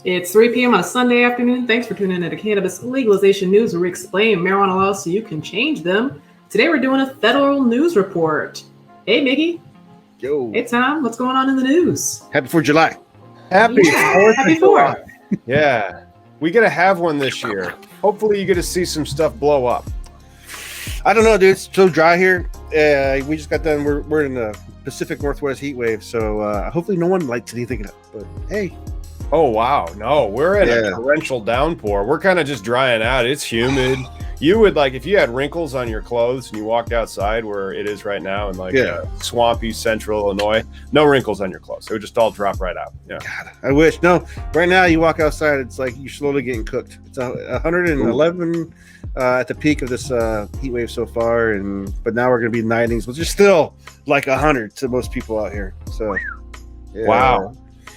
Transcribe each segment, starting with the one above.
It's 3 p.m. on a Sunday afternoon. Thanks for tuning in to Cannabis Legalization News, where we explain marijuana laws so you can change them. Today we're doing a federal news report. Hey, Miggy. Yo. Hey, Tom. What's going on in the news? Happy 4th of July. Happy 4th Happy of July. 4th. Yeah. We get to have one this year. Hopefully you get to see some stuff blow up. I don't know, dude. It's so dry here. We just got done. We're in the Pacific Northwest heat wave, so hopefully no one lights anything up. But hey. Oh, wow. No, we're in a torrential downpour. We're kind of just drying out. It's humid. You would, like, if you had wrinkles on your clothes and you walked outside where it is right now in swampy central Illinois, no wrinkles on your clothes. It would just all drop right out. Yeah. God, I wish. No, right now you walk outside, it's like you're slowly getting cooked. It's 111 at the peak of this heat wave so far, but now we're going to be 90s, which is still like 100 to most people out here. So, yeah. Wow.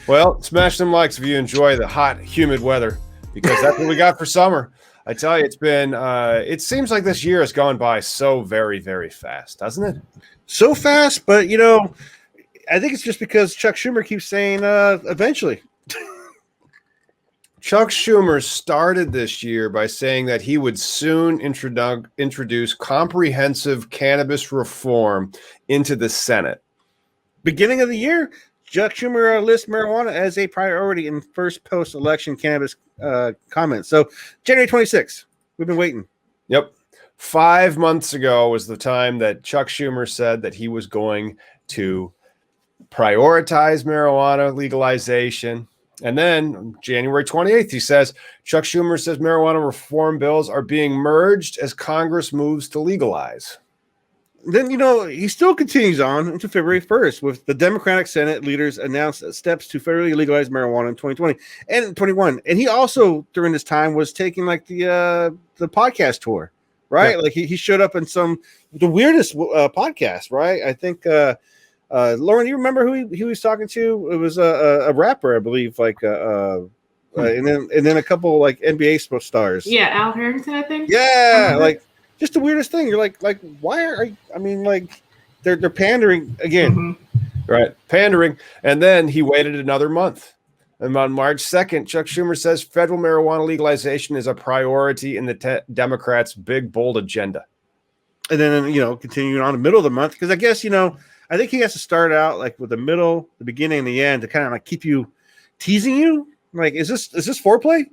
Well, smash some likes if you enjoy the hot, humid weather, because that's what we got for summer. I tell you, it's been, it seems like this year has gone by so very, very fast, doesn't it? So fast, but, I think it's just because Chuck Schumer keeps saying eventually. Chuck Schumer started this year by saying that he would soon introduce comprehensive cannabis reform into the Senate. Beginning of the year, Chuck Schumer lists marijuana as a priority in first post-election cannabis comments. So January 26th, we've been waiting. Yep. 5 months ago was the time that Chuck Schumer said that he was going to prioritize marijuana legalization. And then on January 28th, he says, Chuck Schumer says marijuana reform bills are being merged as Congress moves to legalize. Then, he still continues on into February 1st with the Democratic Senate leaders announced steps to federally legalize marijuana in 2020 and 21. And he also, during this time, was taking like the podcast tour, right? Yeah. Like he showed up in the weirdest podcast, right? I think, Lauren, you remember who he was talking to? It was a rapper, I believe, and then a couple like NBA stars. Yeah, Al Harrington, I think. Yeah, like. Just the weirdest thing. You're like, why are you? I mean, like, they're pandering again, right? Pandering, and then he waited another month. And on March 2nd, Chuck Schumer says federal marijuana legalization is a priority in the Democrats' big bold agenda. And then continuing on the middle of the month, because I guess I think he has to start out like with the middle, the beginning, and the end to kind of like keep you teasing you. Like, is this foreplay?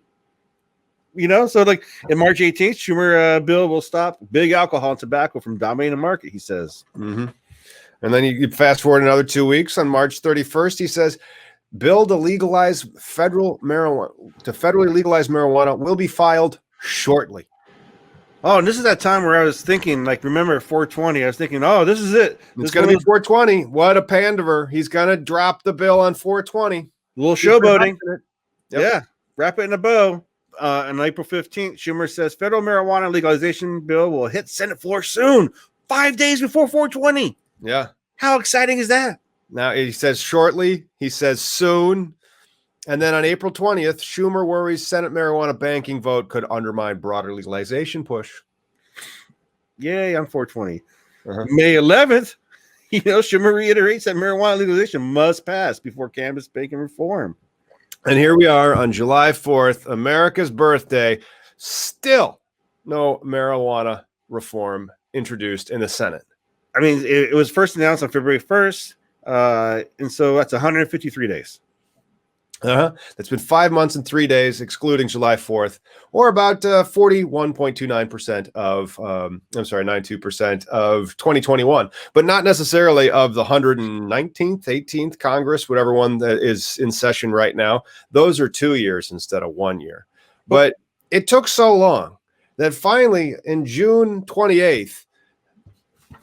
So like in March 18th, Schumer bill will stop big alcohol and tobacco from dominating the market, he says. Mm-hmm. And then you fast forward another 2 weeks. On March 31st, he says, bill to federally legalize marijuana will be filed shortly. Oh, and this is that time where I was thinking, like, remember 420? I was thinking, oh, this is it. It's going to be 420. What a panderer. He's going to drop the bill on 420. A little showboating. Yep. Yeah, wrap it in a bow. On April 15th, Schumer says federal marijuana legalization bill will hit Senate floor soon, 5 days before 420. Yeah. How exciting is that? Now, he says shortly, he says soon. And then on April 20th, Schumer worries Senate marijuana banking vote could undermine broader legalization push. Yay, on 420. May 11th, Schumer reiterates that marijuana legalization must pass before cannabis banking reform. And here we are on July 4th, America's birthday, still no marijuana reform introduced in the Senate. I mean, it was first announced on February 1st, and so that's 153 days. That's been 5 months and 3 days, excluding July 4th, or about 41.29% of, 92% of 2021, but not necessarily of the 119th, 18th Congress, whatever one that is in session right now. Those are 2 years instead of 1 year. But it took so long that finally, in June 28th,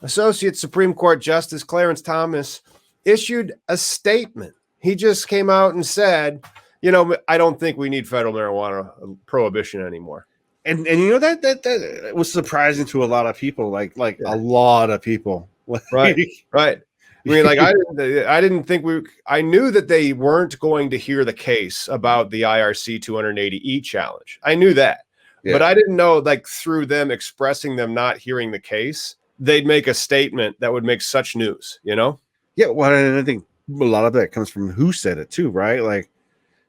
Associate Supreme Court Justice Clarence Thomas issued a statement. He just came out and said, I don't think we need federal marijuana prohibition anymore. And that was surprising to a lot of people, like a lot of people. Right. I mean, like I didn't think I knew that they weren't going to hear the case about the IRC 280E challenge. I knew that. Yeah. But I didn't know, like, through them expressing them not hearing the case, they'd make a statement that would make such news, Yeah, well, and I think a lot of that comes from who said it too, right? Like,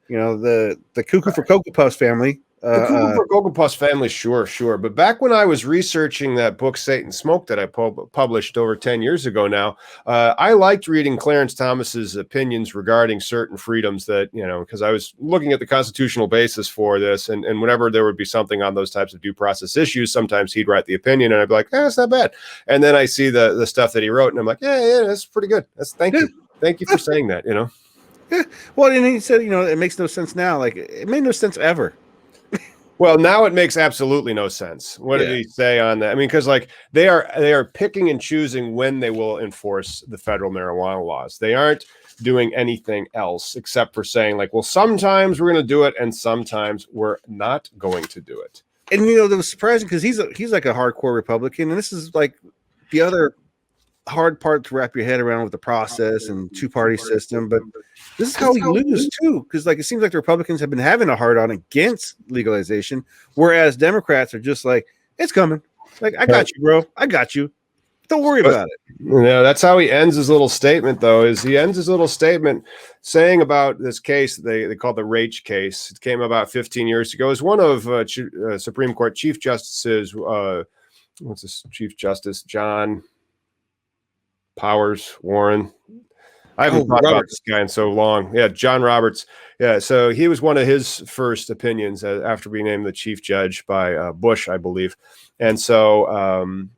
You know, the Cuckoo for Cocoa Puffs family. The Cuckoo for Cocoa Puffs family, sure. But back when I was researching that book, Satan Smoke, that I published over 10 years ago now, I liked reading Clarence Thomas's opinions regarding certain freedoms that, because I was looking at the constitutional basis for this, and whenever there would be something on those types of due process issues, sometimes he'd write the opinion, and I'd be like, it's not bad. And then I see the stuff that he wrote, and I'm like, yeah, that's pretty good. Thank you. Thank you for saying that, Yeah. Well, and he said, it makes no sense now. Like, it made no sense ever. Well, now it makes absolutely no sense. What did he say on that? I mean, because like they are picking and choosing when they will enforce the federal marijuana laws. They aren't doing anything else except for saying like, well, sometimes we're going to do it and sometimes we're not going to do it. And that was surprising because he's like a hardcore Republican, and this is like the other hard part to wrap your head around with the process and two-party system. But this is how we lose too, because like it seems like the Republicans have been having a hard on against legalization, whereas Democrats are just like, it's coming. Like, I got you, bro. I got you. Don't worry about it. Yeah, that's how he ends his little statement, though. Is he ends his little statement saying about this case they call the Raich case. It came about 15 years ago. It was one of Supreme Court Chief Justices. What's this Chief Justice? John Powers Warren. I haven't thought about this guy in so long. Yeah, John Roberts. Yeah, so he was one of his first opinions after being named the chief judge by Bush, I believe. And so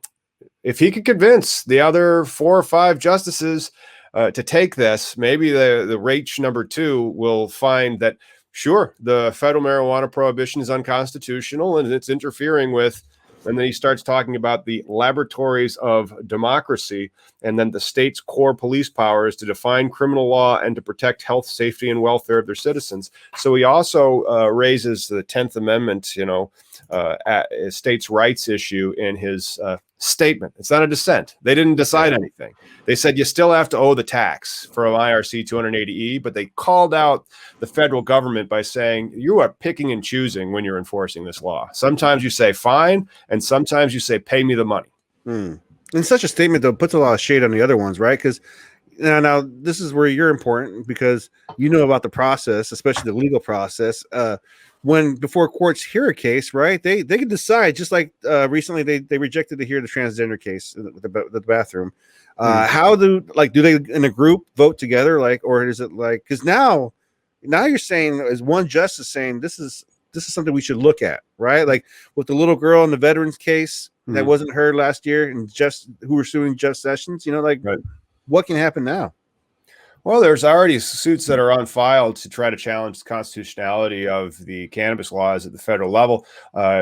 if he could convince the other 4 or 5 justices to take this, maybe the Raich number 2 will find that, sure, the federal marijuana prohibition is unconstitutional and it's interfering with. And then he starts talking about the laboratories of democracy and then the state's core police powers to define criminal law and to protect health, safety, and welfare of their citizens. So he also raises the 10th Amendment, states' rights issue in his statement. It's not a dissent. They didn't decide anything. They said you still have to owe the tax from IRC 280E, but they called out the federal government by saying you are picking and choosing when you're enforcing this law. Sometimes you say fine, and sometimes you say pay me the money. And such a statement, though, puts a lot of shade on the other ones, right? Because now this is where you're important because you know about the process, especially the legal process. When before courts hear a case, right, they can decide, just like recently they rejected to hear the transgender case with the bathroom. How do they in a group vote together, like, or is it like, because now you're saying, is one justice saying this is something we should look at, right? Like with the little girl in the veterans case that wasn't heard last year, and who were suing Jeff Sessions, what can happen now? Well, there's already suits that are on file to try to challenge the constitutionality of the cannabis laws at the federal level.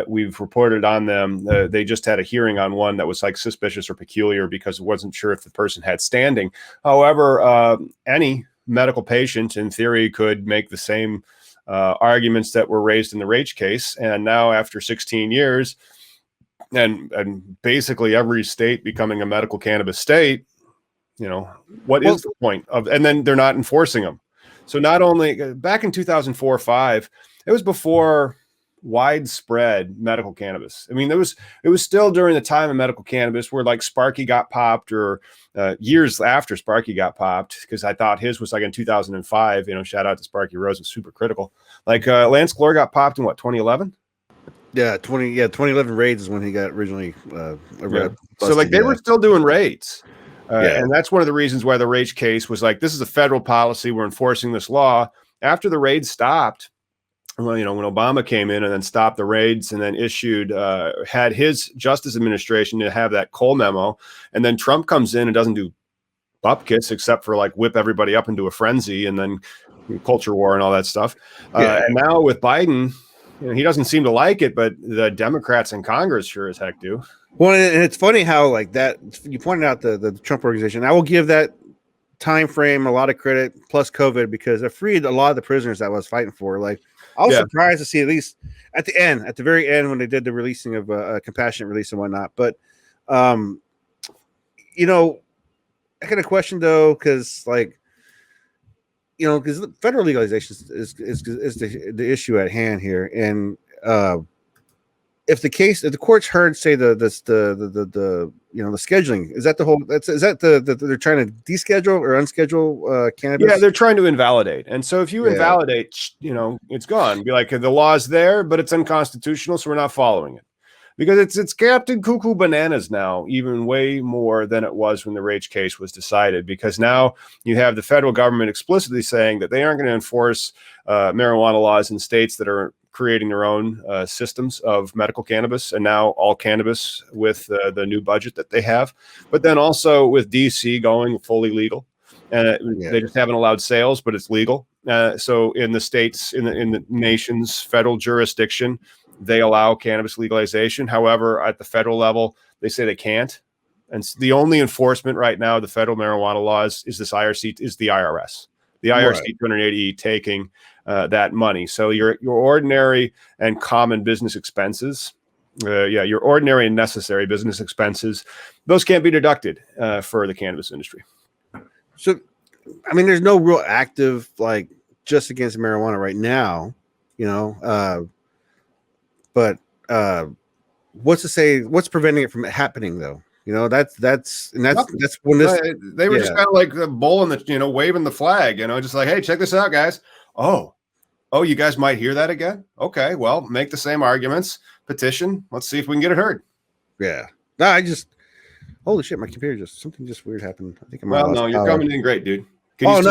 We've reported on them. They just had a hearing on one that was like suspicious or peculiar because it wasn't sure if the person had standing. However, any medical patient in theory could make the same arguments that were raised in the Raich case. And now after 16 years and basically every state becoming a medical cannabis state, what is the point of, and then they're not enforcing them. So not only back in 2004-05, it was before widespread medical cannabis. I mean, it was still during the time of medical cannabis where like Sparky got popped, or years after Sparky got popped, because I thought his was like in 2005, shout out to Sparky Rose, was super critical. Like Lance Glore got popped in 2011? Yeah, 2011 raids is when he got originally arrested. So like they were still doing raids. And that's one of the reasons why the Raich case was like, this is a federal policy. We're enforcing this law. After the raids stopped, well, when Obama came in and then stopped the raids and then had his Justice Administration to have that Cole memo. And then Trump comes in and doesn't do bupkis except for like whip everybody up into a frenzy and then culture war and all that stuff. And now with Biden, he doesn't seem to like it, but the Democrats in Congress sure as heck do. Well, and it's funny how like that you pointed out the Trump organization. I will give that time frame a lot of credit, plus COVID, because it freed a lot of the prisoners that I was fighting for. Like I was surprised to see, at least at the very end, when they did the releasing of a compassionate release and whatnot. But I got a question though, because because federal legalization is the issue at hand here, and if the courts heard, say the scheduling, is that the whole? Is that the they're trying to deschedule or unschedule cannabis? Yeah, they're trying to invalidate. And so if you invalidate, it's gone. Be like, the law's there, but it's unconstitutional, so we're not following it. Because it's Captain Cuckoo Bananas now, even way more than it was when the Raich case was decided. Because now you have the federal government explicitly saying that they aren't going to enforce marijuana laws in states that are creating their own systems of medical cannabis, and now all cannabis with the new budget that they have. But then also with DC going fully legal. They just haven't allowed sales, but it's legal. So in the states, in the nation's federal jurisdiction, they allow cannabis legalization. However, at the federal level, they say they can't. And the only enforcement right now, the federal marijuana laws, is the IRS. The IRC 280E taking that money. So your ordinary and common business expenses, your ordinary and necessary business expenses, those can't be deducted for the cannabis industry. So, I mean, there's no real active just against marijuana right now, but what's to say? What's preventing it from happening, though? That's when this they were just kind of like the bull in the waving the flag, just like, hey, check this out, guys. Oh, you guys might hear that again. Okay, well, make the same arguments, petition. Let's see if we can get it heard. Yeah. No, holy shit, my computer something weird happened. I think you're coming in great, dude. I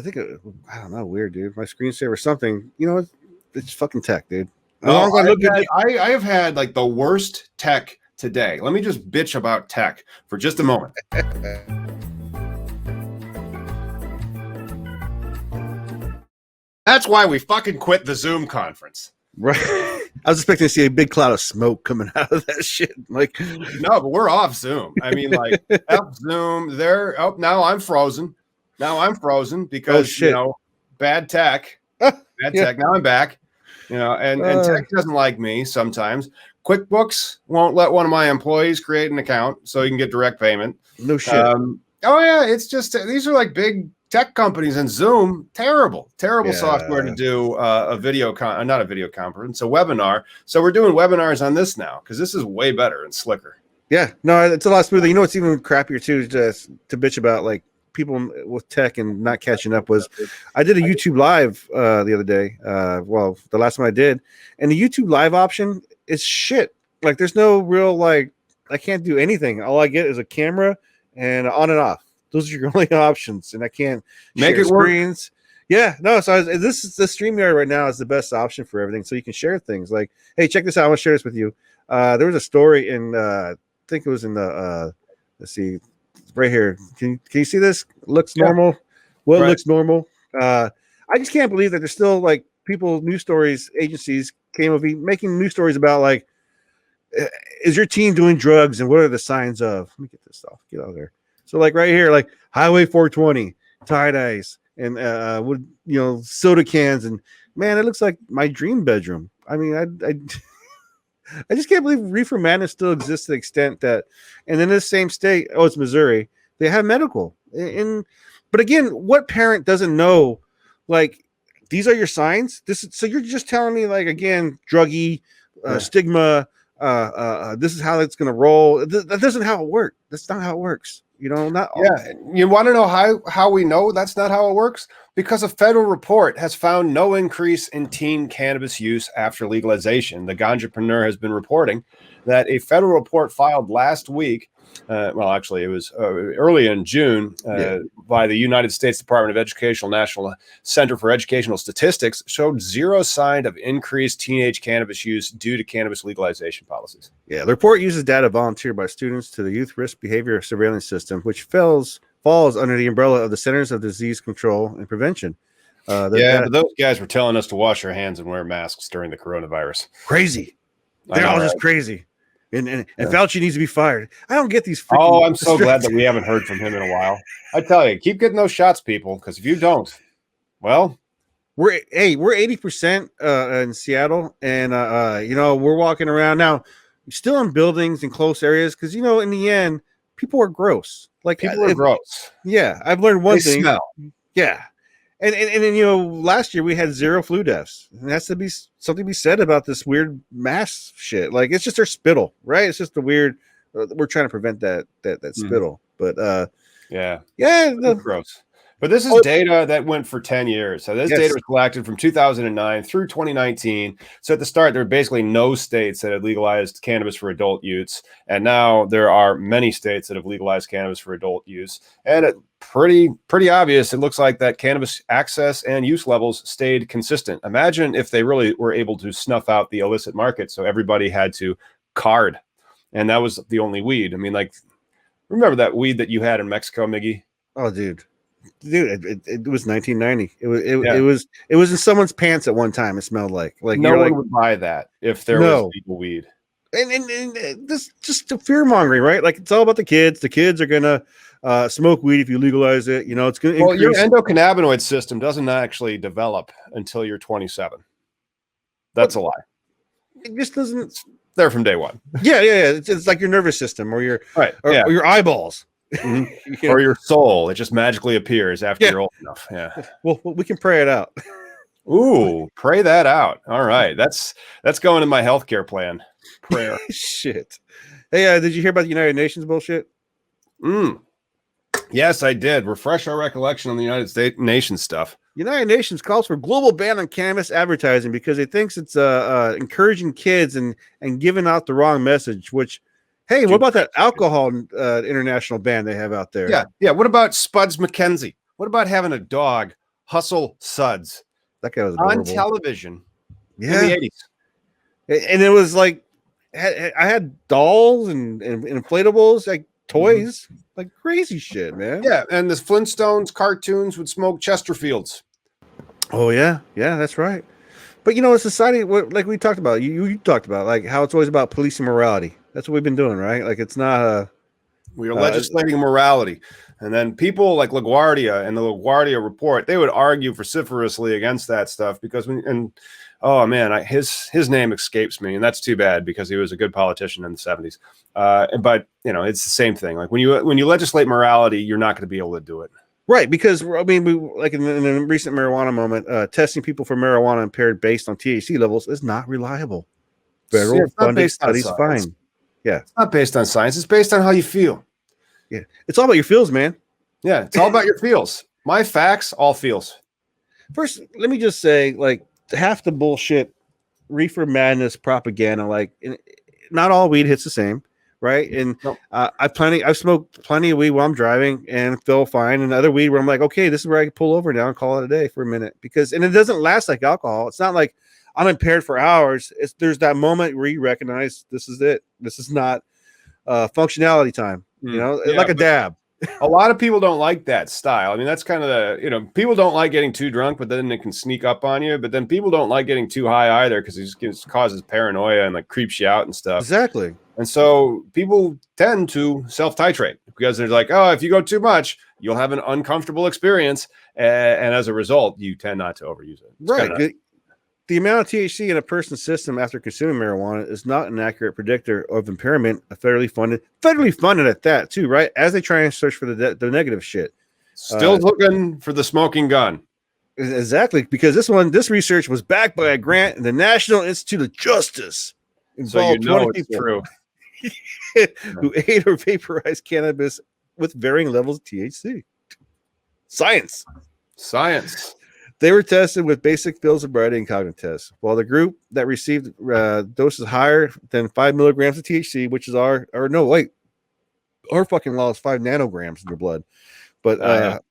think I don't know, weird, dude. My screensaver, something. It's fucking tech, dude. I have had the worst tech today. Let me just bitch about tech for just a moment. That's why we fucking quit the Zoom conference. Right. I was expecting to see a big cloud of smoke coming out of that shit. No, but we're off Zoom. I mean, F Zoom. Now I'm frozen. Because bad tech. Tech. Now I'm back. And tech doesn't like me sometimes. QuickBooks won't let one of my employees create an account so you can get direct payment. No shit. It's just these are big tech companies, and Zoom, terrible software to do not a video conference, a webinar. So we're doing webinars on this now because this is way better and slicker. Yeah, no, it's a lot smoother. What's even crappier too, just to bitch about people with tech and not catching up was I did a YouTube live the other day. The last time I did, and the YouTube live option is shit. There's no real I can't do anything. All I get is a camera and on and off. Those are your only options, and I can't make share it screens. Yeah, no. So this is the StreamYard right now is the best option for everything. So you can share things hey, check this out. I want to share this with you. There was a story in I think it was in the let's see. Right here. Can you see this? Looks normal. Well, it looks normal. I just can't believe that there's still people, news stories, agencies came of making news stories about is your teen doing drugs and what are the signs of? Let me get this off. Get out of there. So right here, Highway 420, tie-dyes, and soda cans, and man, it looks like my dream bedroom. I mean, I just can't believe reefer madness still exists to the extent that, and in this same state, it's Missouri, they have medical. But again, what parent doesn't know, these are your signs? So you're just telling me, again, druggy, stigma, this is how it's going to roll. That doesn't how it works. That's not how it works. You want to know how we know that's not how it works? Because a federal report has found no increase in teen cannabis use after legalization. The Ganjapreneur has been reporting that a federal report filed last week, it was early in June, by the United States Department of Educational National Center for Educational Statistics showed zero sign of increased teenage cannabis use due to cannabis legalization policies. Yeah, the report uses data volunteered by students to the Youth Risk Behavior Surveillance System, which falls under the umbrella of the Centers of Disease Control and Prevention. But those guys were telling us to wash our hands and wear masks during the coronavirus. Crazy. They're all just crazy. And Fauci needs to be fired. I don't get these. I'm so glad that we haven't heard from him in a while. I tell you, keep getting those shots, people, because if you don't, well, we're 80% in Seattle, and we're walking around now, still in buildings in close areas because in the end, people are gross. People are gross. Yeah, I've learned one thing. Smell. Yeah, And then, you know, last year we had 0 flu deaths. And that's to be something to be said about this weird mask shit. Like, it's just their spittle, right? It's just the weird. We're trying to prevent that spittle, but yeah, gross. But this is data that went for 10 years. So this data was collected from 2009 through 2019. So at the start, there were basically no states that had legalized cannabis for adult use. And now there are many states that have legalized cannabis for adult use. And it pretty obvious. It looks like that cannabis access and use levels stayed consistent. Imagine if they really were able to snuff out the illicit market. So everybody had to card. And that was the only weed. I mean, like, remember that weed that you had in Mexico, Miggy? Oh, dude, it was 1990. It was in someone's pants at one time. It smelled like no one would buy that if there was legal weed. And this just fear mongering, right? Like, it's all about the kids. The kids are gonna smoke weed if you legalize it. You know, it's gonna increase. Your endocannabinoid system doesn't actually develop until you're 27. That's a lie. It just doesn't. There from day one. Yeah. It's like your nervous system or your or your eyeballs. Mm-hmm. Or your soul. It just magically appears after you're old enough. Yeah. Well, we can pray it out. Ooh, pray that out. All right. That's going in my healthcare plan. Prayer. Shit. Hey, did you hear about the United Nations bullshit? Yes, I did. Refresh our recollection on the United Nations stuff. United Nations calls for global ban on cannabis advertising because it thinks it's encouraging kids and giving out the wrong message, which, hey, what about that alcohol international ban they have out there? Yeah. What about Spuds McKenzie? What about having a dog hustle suds? That guy was on television in the 80s. And it was like, I had dolls and inflatables, like toys, like crazy shit, man. Yeah, and the Flintstones cartoons would smoke Chesterfields. Oh, yeah, that's right. But, you know, in society, like we talked about, you talked about, like, how it's always about policing morality. That's what we've been doing, right? Like, it's not we are legislating morality. And then people like LaGuardia and the LaGuardia report, they would argue vociferously against that stuff because his name escapes me, and that's too bad because he was a good politician in the 70s. But, you know, it's the same thing. Like, when you legislate morality, you're not going to be able to do it. Right, because I mean, we like in the recent marijuana moment, testing people for marijuana impaired based on THC levels is not reliable. Federal funded studies fine. Yeah, it's not based on science. It's based on how you feel. Yeah, it's all about your feels, man. Yeah, it's all about your feels. My facts, all feels. First, let me just say, like, half the bullshit, reefer madness propaganda. Like, not all weed hits the same. Right. And I've smoked plenty of weed while I'm driving and feel fine. And other weed where I'm like, okay, this is where I can pull over now and call it a day for a minute, and it doesn't last like alcohol. It's not like I'm impaired for hours. There's that moment where you recognize this is it. This is not functionality time, like a dab. A lot of people don't like that style. I mean, that's kind of people don't like getting too drunk, but then it can sneak up on you. But then people don't like getting too high either because it just causes paranoia and like creeps you out and stuff. Exactly. And so people tend to self-titrate because they're like, oh, if you go too much, you'll have an uncomfortable experience. And as a result, you tend not to overuse it. It's right. The amount of THC in a person's system after consuming marijuana is not an accurate predictor of impairment. Federally funded at that too, right? As they try and search for the negative shit. Still looking for the smoking gun. Exactly, because this research was backed by a grant in the National Institute of Justice. So it's true. Who ate or vaporized cannabis with varying levels of THC. Science. They were tested with basic field sobriety and cognitive tests, while the group that received doses higher than 5 milligrams of THC, which is our fucking law is 5 nanograms in your blood. But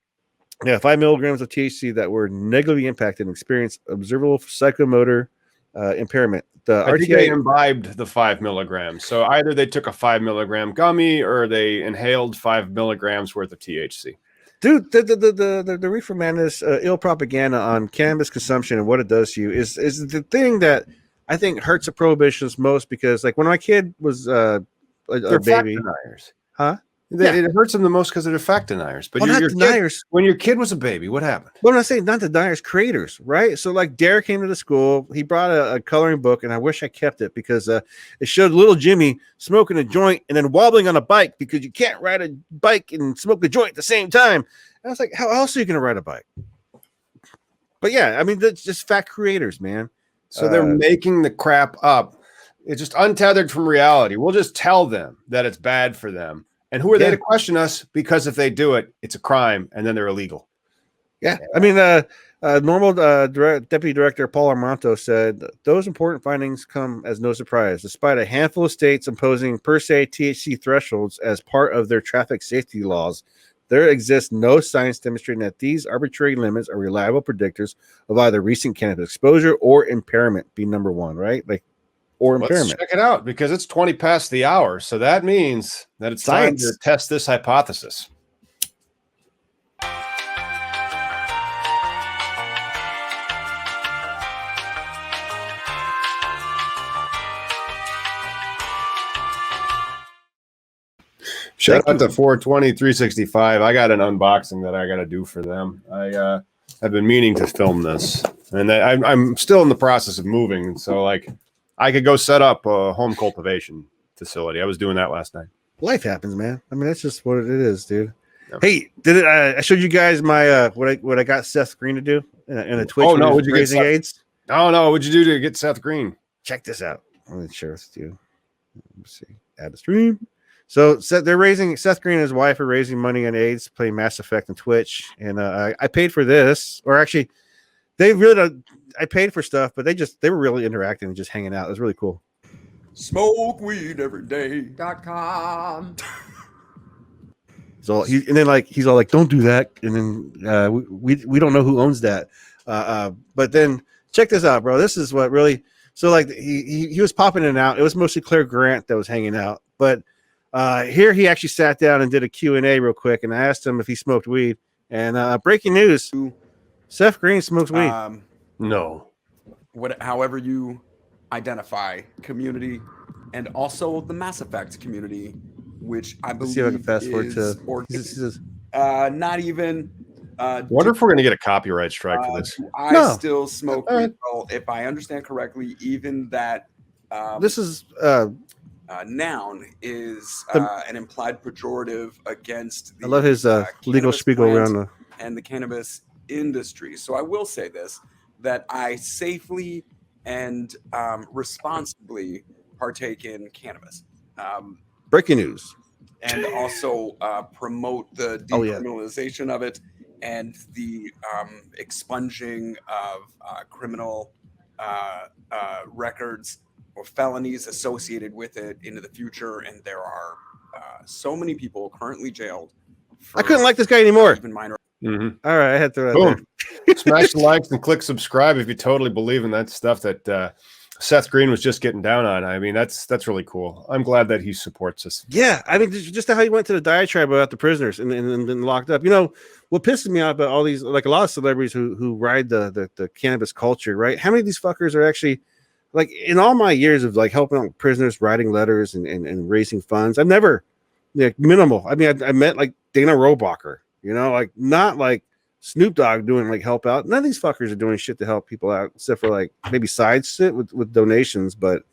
5 milligrams of THC that were negatively impacted and experienced observable psychomotor impairment. The I think they imbibed the 5 milligrams. So either they took a 5 milligram gummy or they inhaled 5 milligrams worth of THC. Dude, the reefer madness, ill propaganda on cannabis consumption and what it does to you is the thing that I think hurts the prohibitionists most, because like when my kid was a baby, deniers. Huh? It hurts them the most because they're fact deniers. But not deniers. When your kid was a baby, what happened? Well, I'm saying not the deniers, creators, right? So like Derek came to the school, he brought a coloring book, and I wish I kept it because it showed little Jimmy smoking a joint and then wobbling on a bike because you can't ride a bike and smoke a joint at the same time. And I was like, how else are you going to ride a bike? But yeah, I mean, that's just fat creators, man. So they're making the crap up. It's just untethered from reality. We'll just tell them that it's bad for them. And who are they to question us? Because if they do it, it's a crime and then they're illegal. Yeah. I mean, normal Deputy Director Paul Armanto said those important findings come as no surprise, despite a handful of states imposing per se THC thresholds as part of their traffic safety laws. There exists no science demonstrating that these arbitrary limits are reliable predictors of either recent cannabis exposure or impairment. Be number one, right? Like, or impairment. Let's check it out because it's 20 past the hour. So that means that it's science. Time to test this hypothesis. Shout out to 420 365. I got an unboxing that I got to do for them. I have been meaning to film this, and I'm still in the process of moving. So, like, I could go set up a home cultivation facility. I was doing that last night. Life happens, man. I mean, that's just what it is, dude. Yeah. Hey, I showed you guys my what I got Seth Green to do in a Twitch. Oh no, what'd you raising AIDS? Oh no, what'd you do to get Seth Green? Check this out. I'm gonna share with you. Let's see. Add a stream. So Seth Green and his wife are raising money on AIDS, playing Mass Effect on Twitch, and I paid for this, or actually, they really don't. I paid for stuff, but they were really interacting and just hanging out. It was really cool. SmokeWeedEveryday.com. So he's all like, don't do that, and then we don't know who owns that. But then check this out, bro. This is what really. So like he was popping in and out. It was mostly Claire Grant that was hanging out, but. Here he actually sat down and did a Q&A real quick, and I asked him if he smoked weed. And breaking news: Seth Green smokes weed. No, however you identify, community, and also the Mass Effect community, which I believe see if I can fast forward not even. Wonder if we're gonna get a copyright strike for this. Still smoke weed. Well, if I understand correctly, even that. This is. Noun is an implied pejorative against the I love his legal spiegel around and the cannabis industry. So I will say this, that I safely and responsibly partake in cannabis. Breaking news. And also promote the decriminalization of it and the expunging of criminal records or felonies associated with it into the future, and there are so many people currently jailed. I couldn't like this guy anymore. Even minor. Mm-hmm. All right, I had to. Boom! Smash the likes and click subscribe if you totally believe in that stuff that Seth Green was just getting down on. I mean, that's really cool. I'm glad that he supports us. Yeah, I mean, just how he went to the diatribe about the prisoners and then locked up. You know what pisses me off about all these, like a lot of celebrities who ride the cannabis culture, right? How many of these fuckers are actually? Like in all my years of like helping out prisoners, writing letters and raising funds, I've never minimal. I mean, I met like Dana Rohrabacher, like not like Snoop Dogg doing like help out. None of these fuckers are doing shit to help people out, except for like maybe side shit with donations. But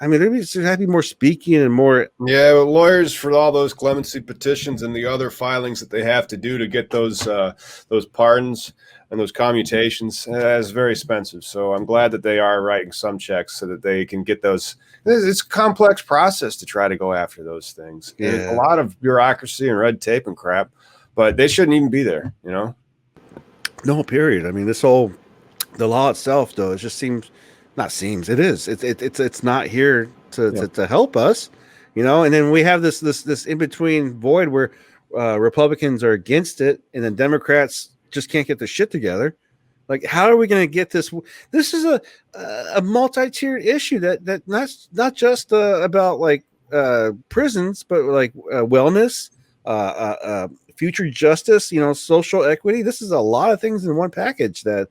I mean, there should have to be more speaking and more. Yeah, but lawyers for all those clemency petitions and the other filings that they have to do to get those pardons and those commutations is very expensive. So I'm glad that they are writing some checks so that they can get those. It's a complex process to try to go after those things. Yeah. There's a lot of bureaucracy and red tape and crap, but they shouldn't even be there, No, period. I mean, the law itself, though, it just seems. Not seems it is. It's not here to help us, And then we have this in between void where Republicans are against it, and then Democrats just can't get their shit together. Like, how are we going to get this? This is a multi-tiered issue that not just about like prisons, but like wellness, future justice, social equity. This is a lot of things in one package that.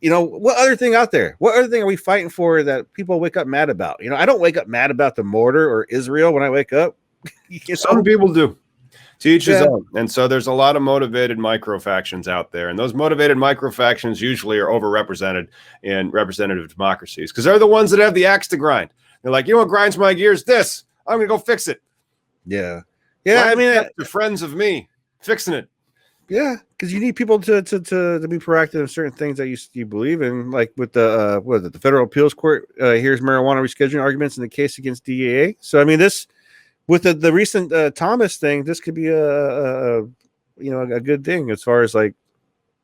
What other thing out there? What other thing are we fighting for that people wake up mad about? I don't wake up mad about the mortar or Israel when I wake up. Some people do. To each his own. And so there's a lot of motivated micro factions out there. And those motivated micro factions usually are overrepresented in representative democracies because they're the ones that have the axe to grind. They're like, what grinds my gears? This. I'm going to go fix it. Yeah. Yeah. I mean, they're friends of me fixing it. Yeah, because you need people to be proactive in certain things that you believe in, like with the federal appeals court hears marijuana rescheduling arguments in the case against DEA. So I mean, this with the recent Thomas thing, this could be a good thing as far as like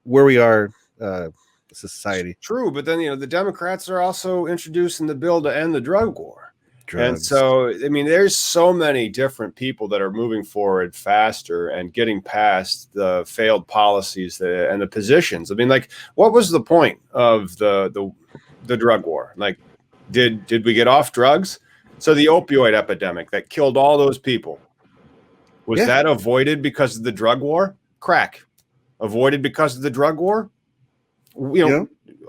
where we are as a society. True, but then the Democrats are also introducing the bill to end the drug war. Drugs. And so, I mean, there's so many different people that are moving forward faster and getting past the failed policies and the positions. I mean, like, what was the point of the drug war? Like, did we get off drugs? So the opioid epidemic that killed all those people, was that avoided because of the drug war? Crack avoided because of the drug war?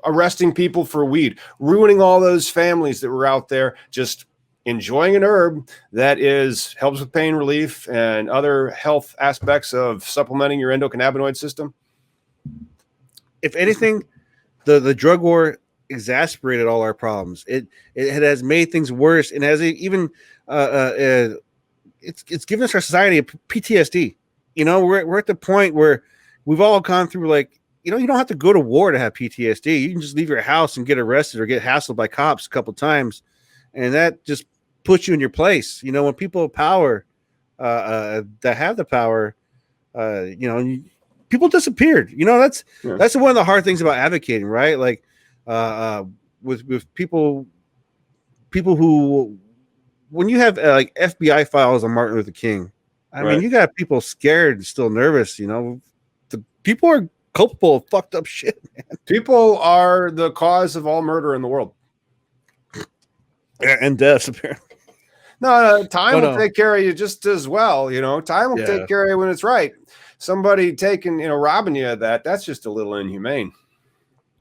Arresting people for weed, ruining all those families that were out there just enjoying an herb that helps with pain relief and other health aspects of supplementing your endocannabinoid system. If anything, the drug war exacerbated all our problems. It has made things worse, and has even it's given us our society a PTSD. We're at the point where we've all gone through, like, you don't have to go to war to have PTSD. You can just leave your house and get arrested or get hassled by cops a couple times, and that just puts you in your place. When people have power, that have the power, people disappeared. That's one of the hard things about advocating, right? Like with people who, when you have like FBI files on Martin Luther King, I mean, you got people scared and still nervous. The people are culpable of fucked up shit, man. People are the cause of all murder in the world. And deaths, apparently. No, time will take care of you just as well. Time will take care of you when it's right. Somebody taking, robbing you of that's just a little inhumane.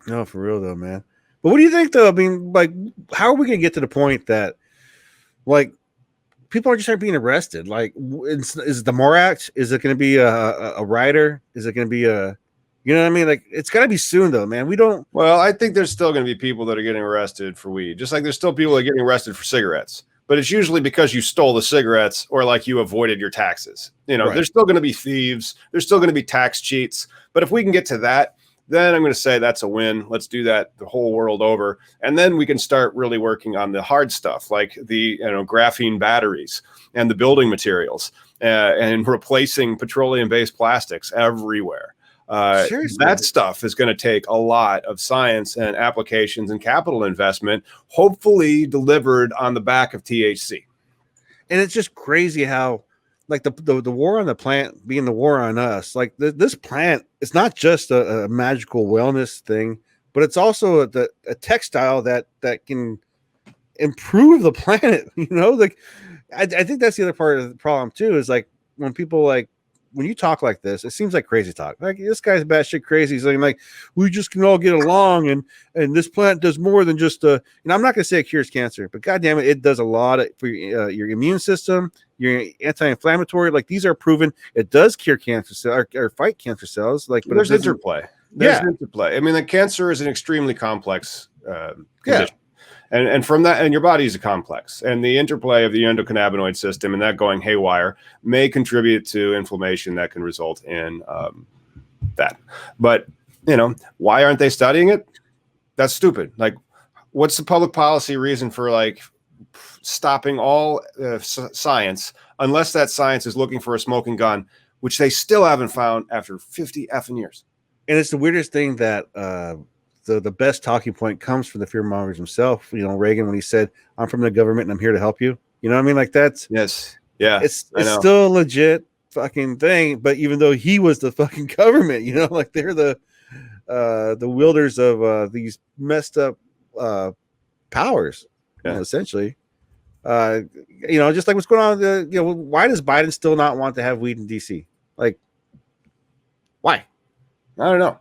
No, for real though, man. But what do you think though? I mean, like, how are we going to get to the point that, like, people are just start being arrested? Like, is it the MORE Act? Is it going to be a rider? Is it going to be you know what I mean? Like, it's got to be soon though, man. Well, I think there's still going to be people that are getting arrested for weed, just like there's still people that are getting arrested for cigarettes. But it's usually because you stole the cigarettes or like you avoided your taxes. There's still going to be thieves. There's still going to be tax cheats. But if we can get to that, then I'm going to say that's a win. Let's do that the whole world over. And then we can start really working on the hard stuff, like the graphene batteries and the building materials and replacing petroleum-based plastics everywhere. That stuff is going to take a lot of science and applications and capital investment, hopefully delivered on the back of THC. And it's just crazy how, like, the war on the plant being the war on us. Like, this plant, it's not just a magical wellness thing, but it's also a textile that can improve the planet. Like, I think that's the other part of the problem too, is like when people, like, when you talk like this, it seems like crazy talk. Like, this guy's batshit crazy. He's like, we just can all get along, and this plant does more than just I'm not going to say it cures cancer, but goddamn it does a lot for your immune system, your anti-inflammatory. Like, these are proven. It does cure cancer cells or fight cancer cells. Like, but there's interplay. There's interplay. I mean, the cancer is an extremely complex condition. And from that, and your body is a complex, and the interplay of the endocannabinoid system and that going haywire may contribute to inflammation that can result in that. But, why aren't they studying it? That's stupid. Like, what's the public policy reason for, like, stopping all science unless that science is looking for a smoking gun, which they still haven't found after 50 effing years? And it's the weirdest thing that the best talking point comes from the fear mongers himself. Reagan, when he said, "I'm from the government and I'm here to help you." You know what I mean? Like, that's it's still a legit fucking thing. But even though he was the fucking government, like, they're the wielders of these messed up powers, essentially. Just like what's going on. Why does Biden still not want to have weed in DC? Like, why? I don't know.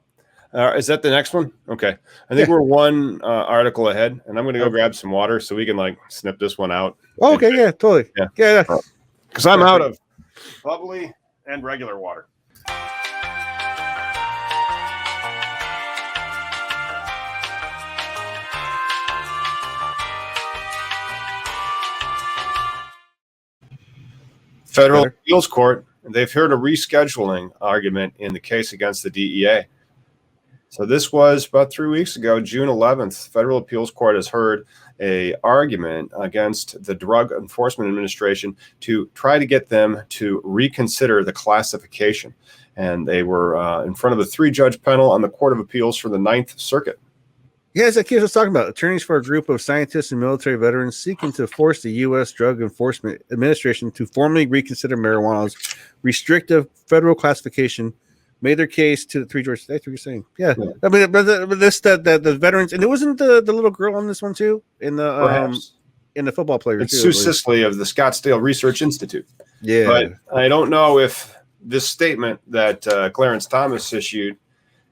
Is that the next one? Okay. I think we're one article ahead, and I'm going to go grab some water so we can, like, snip this one out. Oh, okay. Yeah, totally. Yeah. Because I'm out of bubbly and regular water. Federal appeals court they've heard a rescheduling argument in the case against the DEA. So this was about 3 weeks ago, June 11th. Federal Appeals Court has heard a argument against the Drug Enforcement Administration to try to get them to reconsider the classification. And they were in front of a 3-judge panel on the Court of Appeals for the Ninth Circuit. Yeah, as I was talking about, attorneys for a group of scientists and military veterans seeking to force the U.S. Drug Enforcement Administration to formally reconsider marijuana's restrictive federal classification made their case to the 3-judge. That's what you're saying. Yeah. I mean, but the veterans, and it wasn't the little girl on this one too in the football player. It's Sue Sisley of the Scottsdale Research Institute. Yeah, but I don't know if this statement that Clarence Thomas issued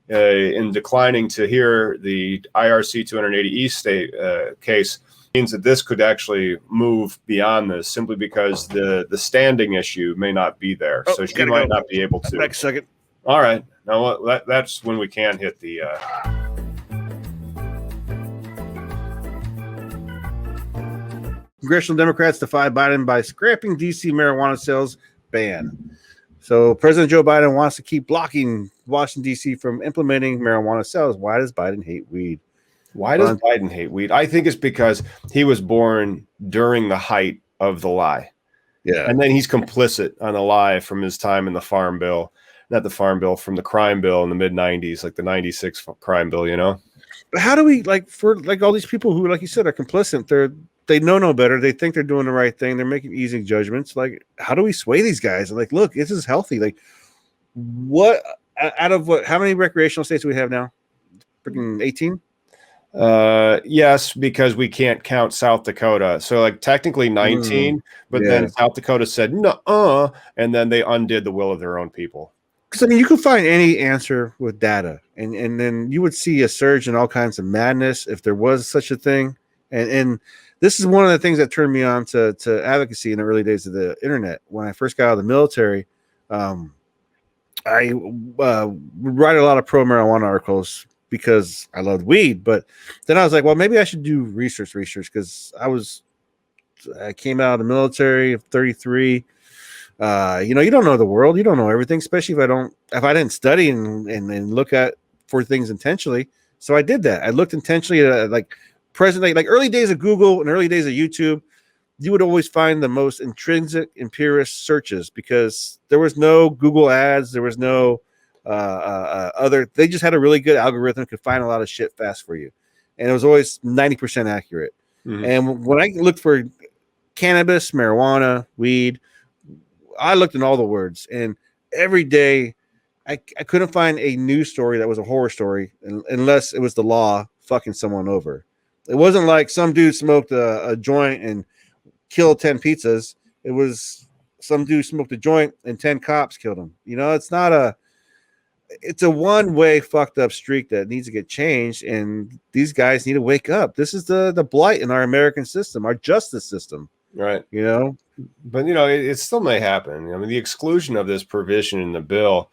in declining to hear the IRC 280E state case means that this could actually move beyond this, simply because the standing issue may not be there. So she might not be able to. Next second. All right. Now that's when we can hit the. Congressional Democrats defy Biden by scrapping D.C. marijuana sales ban. So President Joe Biden wants to keep blocking Washington, D.C. from implementing marijuana sales. Why does Biden hate weed? Why does Biden hate weed? I think it's because he was born during the height of the lie. Yeah. And then he's complicit on the lie from his time in the Farm Bill. Not the Farm Bill, from the crime bill in the mid-90s, like the 96 crime bill, you know? But how do we, for all these people who, like you said, are complicit, they know no better. They think they're doing the right thing. They're making easy judgments. Like, how do we sway these guys? Like, look, this is healthy. Like, what out of how many recreational states do we have now? Freaking 18? Yes, because we can't count South Dakota. So, like, technically 19, but then South Dakota said no, and then they undid the will of their own people. Because I mean, you could find any answer with data, and then you would see a surge in all kinds of madness if there was such a thing. And this is one of the things that turned me on to advocacy in the early days of the internet. When I first got out of the military, I would write a lot of pro marijuana articles because I loved weed. But then I was like, well, maybe I should do research because I came out of the military at 33. You don't know the world, you don't know everything, especially if I didn't study and look for things intentionally. So I did that. I looked intentionally at like early days of Google and early days of YouTube. You would always find the most intrinsic and purest searches because there was no Google ads, there was no they just had a really good algorithm, could find a lot of shit fast for you, and it was always 90% accurate. Mm-hmm. And when I looked for cannabis, marijuana, weed, I looked in all the words, and every day I couldn't find a news story that was a horror story unless it was the law fucking someone over. It wasn't like some dude smoked a joint and killed 10 pizzas. It was some dude smoked a joint and 10 cops killed him. It's a one-way fucked up streak that needs to get changed, and these guys need to wake up. This is the blight in our American system, our justice system. Right. But it still may happen. I mean, the exclusion of this provision in the bill,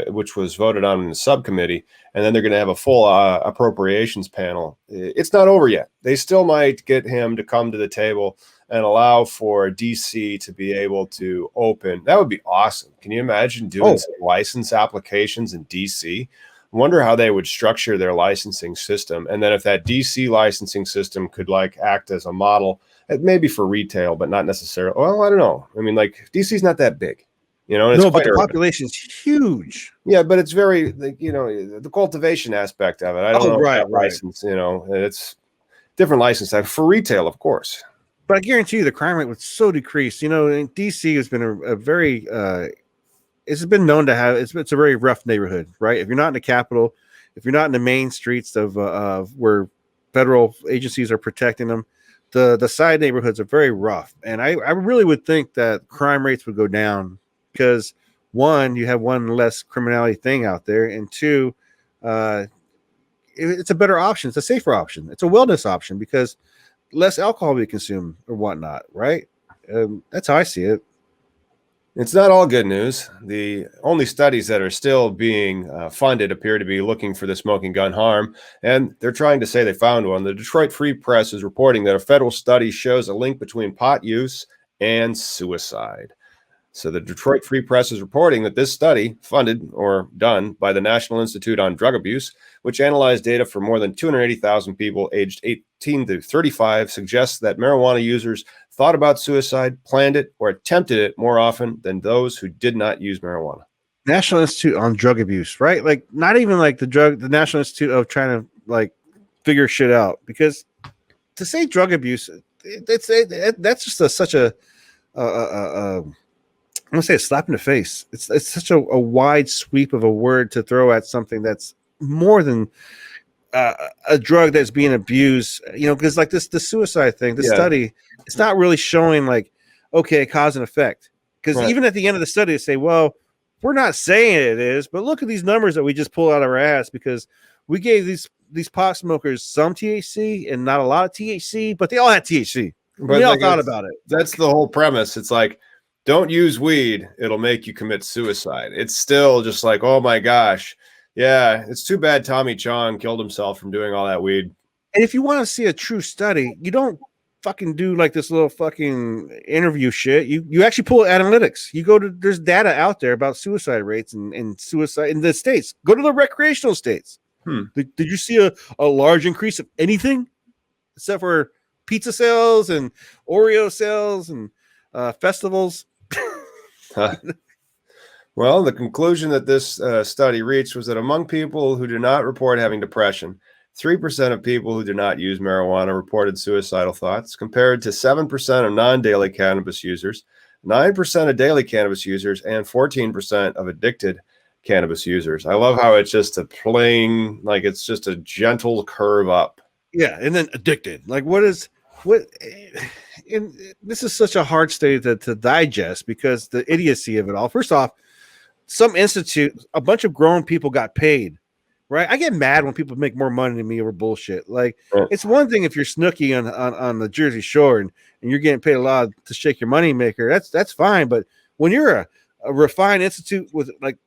which was voted on in the subcommittee, and then they're going to have a full appropriations panel. It's not over yet. They still might get him to come to the table and allow for DC to be able to open. That would be awesome. Can you imagine doing some license applications in DC? Wonder how they would structure their licensing system. And then if that DC licensing system could act as a model, maybe for retail, but not necessarily. Well, I don't know. I mean, DC's not that big, And no, but the population is huge. Yeah, but it's very, the cultivation aspect of it. I don't know. Right. License, it's different license type for retail, of course. But I guarantee you, the crime rate was so decreased. DC has been a very, it's been known to have. It's a very rough neighborhood, right? If you're not in the capital, if you're not in the main streets of where federal agencies are protecting them, the side neighborhoods are very rough. And I really would think that crime rates would go down because, one, you have one less criminality thing out there, and two, it's a better option. It's a safer option. It's a wellness option because less alcohol we consume or whatnot, right? That's how I see it. It's not all good news. The only studies that are still being funded appear to be looking for the smoking gun harm, and they're trying to say they found one. The Detroit Free Press is reporting that a federal study shows a link between pot use and suicide. So the Detroit Free Press is reporting that this study, funded or done by the National Institute on Drug Abuse, which analyzed data for more than 280,000 people aged 18 to 35, suggests that marijuana users thought about suicide, planned it, or attempted it more often than those who did not use marijuana. National Institute on Drug Abuse, right? Like, not even like the National Institute of trying to like figure shit out. Because to say drug abuse, that's just such a I'm gonna say a slap in the face. It's such a wide sweep of a word to throw at something that's more than a drug that's being abused. You know, because like the suicide thing, the study, it's not really showing like, okay, cause and effect. Because even at the end of the study, they say, well, we're not saying it is, but look at these numbers that we just pulled out of our ass because we gave these pot smokers some THC and not a lot of THC, but they all had THC. But we all thought about it. That's the whole premise. It's like, don't use weed. It'll make you commit suicide. It's still just like, oh my gosh. Yeah, it's too bad Tommy Chong killed himself from doing all that weed. And if you want to see a true study, you don't fucking do like this little fucking interview shit. You actually pull analytics. You go to, there's data out there about suicide rates and suicide in the states. Go to the recreational states. Did you see a large increase of anything except for pizza sales and Oreo sales and festivals? Well, the conclusion that this study reached was that among people who do not report having depression, 3% of people who do not use marijuana reported suicidal thoughts, compared to 7% of non-daily cannabis users, 9% of daily cannabis users, and 14% of addicted cannabis users. I love how it's just a plain, like it's just a gentle curve up. Yeah, and then addicted. Like what? And this is such a hard study to digest because the idiocy of it all. First off, some institute, a bunch of grown people got paid, right? I get mad when people make more money than me over bullshit. Like it's one thing if you're Snooki on the Jersey Shore and you're getting paid a lot to shake your money maker. That's fine. But when you're a refined institute with like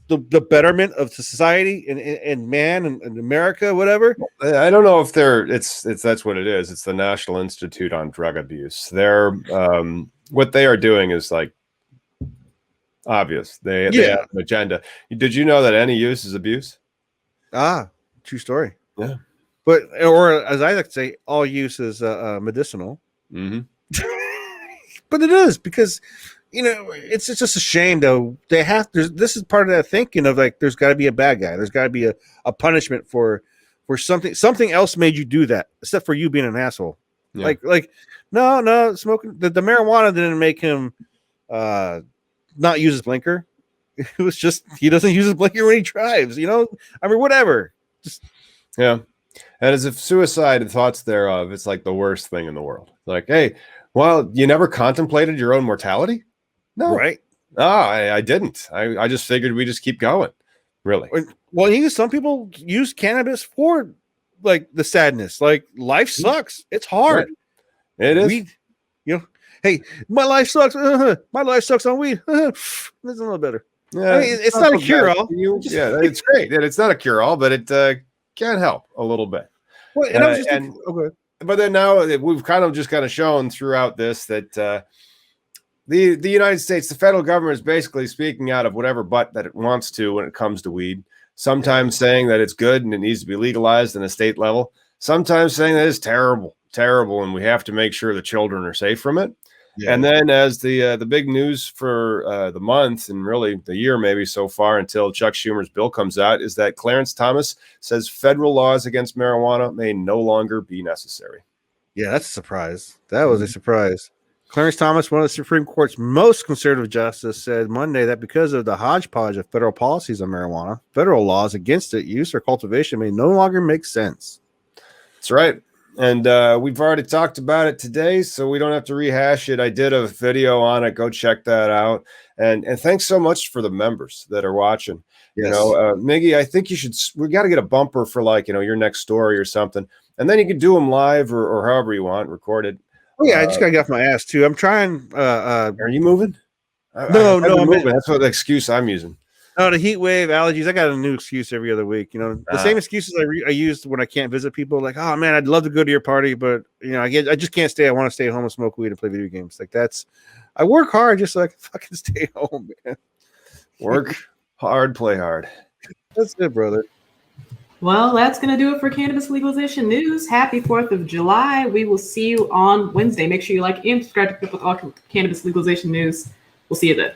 the betterment of society and man and America, whatever. I don't know if it's that's what it is. It's the National Institute on Drug Abuse. They're what they are doing is like obvious. They have an agenda. Did you know that any use is abuse? True story. Yeah. But or as I like to say, all use is medicinal. Mm-hmm. But it is because you know, it's just a shame though. This is part of that thinking of like, there's got to be a bad guy. There's got to be a punishment for something else made you do that, except for you being an asshole. Yeah. Like no, smoking the marijuana didn't make him not use his blinker. It was just he doesn't use his blinker when he drives. You know, I mean, whatever. Just yeah. And as if suicide and thoughts thereof, it's like the worst thing in the world. Like, hey, well, you never contemplated your own mortality? No, right? No, I didn't. I just figured we just keep going. Really? Well, some people use cannabis for like the sadness. Like life sucks. It's hard. Right. It is. Weed, you know, hey, my life sucks. My life sucks on weed. That's a little better. Yeah, I mean, it's not a cure-all. Yeah, it's great. And it's not a cure-all, but it can help a little bit. Well, and I was just thinking, okay. But then now we've kind of shown throughout this that the United States, the federal government is basically speaking out of whatever butt that it wants to when it comes to weed. Sometimes saying that it's good and it needs to be legalized in a state level. Sometimes saying that it's terrible, and we have to make sure the children are safe from it. Yeah. And then as the big news for the month and really the year maybe so far until Chuck Schumer's bill comes out is that Clarence Thomas says federal laws against marijuana may no longer be necessary. Yeah, that's a surprise. That was a surprise. Clarence Thomas, one of the Supreme Court's most conservative justices, said Monday that because of the hodgepodge of federal policies on marijuana, federal laws against its use or cultivation may no longer make sense. That's right. And we've already talked about it today, so we don't have to rehash it. I did a video on it. Go check that out. And thanks so much for the members that are watching. Yes. You know, Miggy, I think we got to get a bumper for like, you know, your next story or something. And then you can do them live or however you want, recorded. Oh, yeah, I just got to get off my ass, too. I'm trying. Are you moving? No, I'm moving. That's what the excuse I'm using. No, the heat wave, allergies. I got a new excuse every other week. You know, the same excuses I used when I can't visit people. Like, oh man, I'd love to go to your party, but you know, I just can't stay. I want to stay at home and smoke weed and play video games. Like that's I work hard just so I can fucking stay home, man. Work hard, play hard. That's it, brother. Well, that's going to do it for Cannabis Legalization News. Happy 4th of July. We will see you on Wednesday. Make sure you like and subscribe to Cannabis Legalization News. We'll see you then.